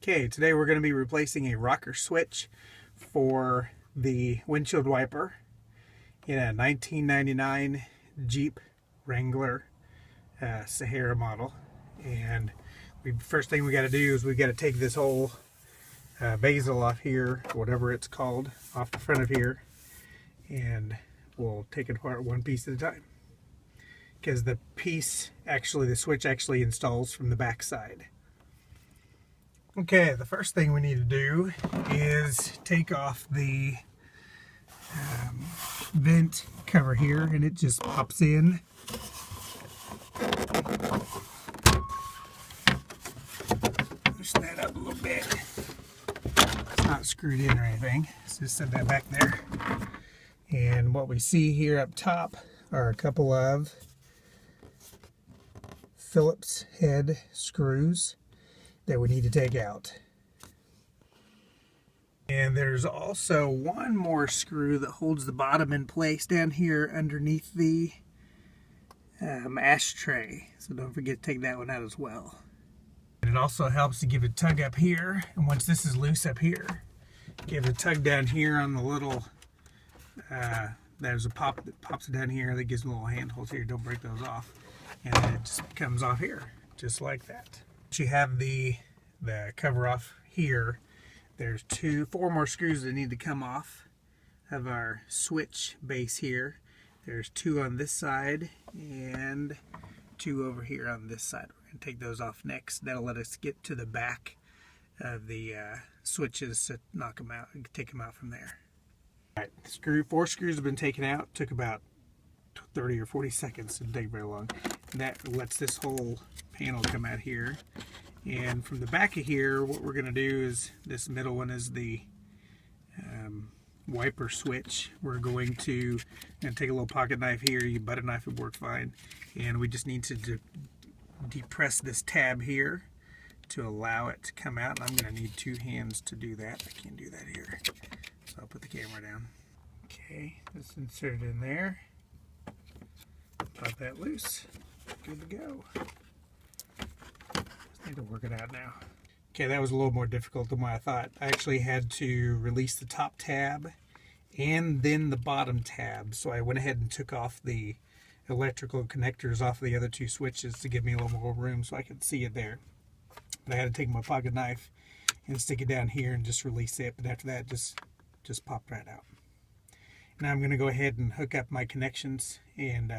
Okay, today we're going to be replacing a rocker switch for the windshield wiper in a 1999 Jeep Wrangler Sahara model. And first thing we got to do is we got to take this whole bezel off here, whatever it's called, off the front of here, and we'll take it apart one piece at a time. Because the switch actually installs from the back side. Okay, the first thing we need to do is take off the vent cover here, and it just pops in. Push that up a little bit. It's not screwed in or anything. Let's just set that back there. And what we see here up top are a couple of Phillips head screws that we need to take out. And there's also one more screw that holds the bottom in place down here underneath the ashtray. So don't forget to take that one out as well. And it also helps to give it a tug up here. And once this is loose up here, give it a tug down here on the little, there's a pop that pops it down here that gives them little handholds here. Don't break those off. And then it just comes off here, just like that. You have the cover off here. There's four more screws that need to come off of our switch base here. There's two on this side and two over here on this side. We're going to take those off next. That'll let us get to the back of the switches to knock them out and take them out from there. All right, four screws have been taken out. Took about 30 or 40 seconds. Didn't take very long. And that lets this whole panel come out here. And from the back of here, what we're going to do is, this middle one is the wiper switch. We're going to take a little pocket knife here. You butter knife would work fine. And we just need to depress this tab here to allow it to come out. And I'm going to need two hands to do that. I can't do that here. So I'll put the camera down. Okay, just insert it in there. Pop that loose. Good to go. Need to work it out now. Okay, that was a little more difficult than what I thought. I actually had to release the top tab and then the bottom tab. So I went ahead and took off the electrical connectors off of the other two switches to give me a little more room so I could see it there. But I had to take my pocket knife and stick it down here and just release it. But after that, just popped right out. Now I'm going to go ahead and hook up my connections and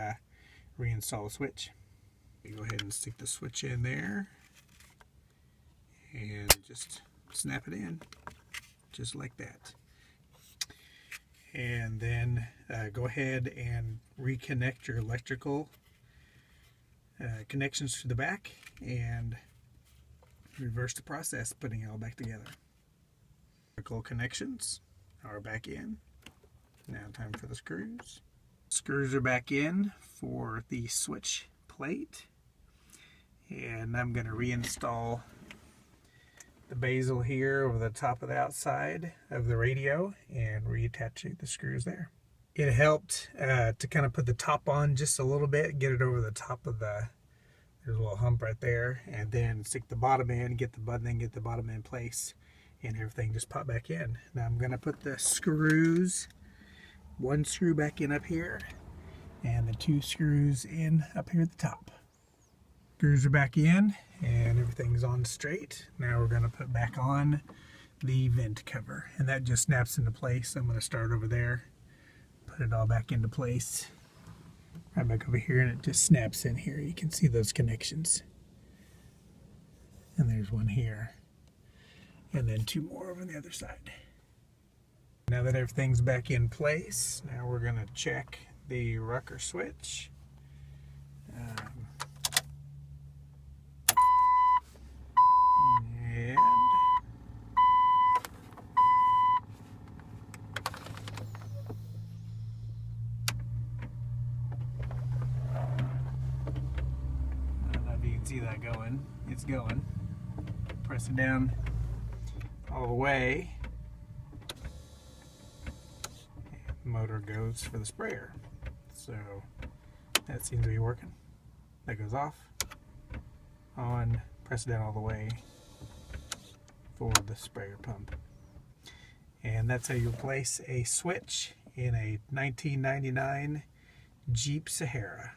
reinstall the switch. Go ahead and stick the switch in there. And just snap it in, just like that. And then go ahead and reconnect your electrical connections to the back and reverse the process, putting it all back together. Electrical connections are back in. Now time for the screws. Screws are back in for the switch plate. And I'm going to reinstall the bezel here over the top of the outside of the radio and reattach the screws there. It helped to kind of put the top on just a little bit, get it over the top of there's a little hump right there, and then stick the bottom in, get the bottom in place, and everything just pop back in. Now I'm going to put the screws, one screw back in up here, and the two screws in up here at the top. Screws are back in and everything's on straight. Now we're going to put back on the vent cover, and that just snaps into place. I'm going to start over there, put it all back into place, right back over here, and it just snaps in here. You can see those connections, and there's one here, and then two more over on the other side. Now that everything's back in place, now we're going to check the rocker switch. See that going. It's going. Press it down all the way. The motor goes for the sprayer. So that seems to be working. That goes off. On. Press it down all the way. for the sprayer pump. And that's how you replace a switch in a 1999 Jeep Sahara.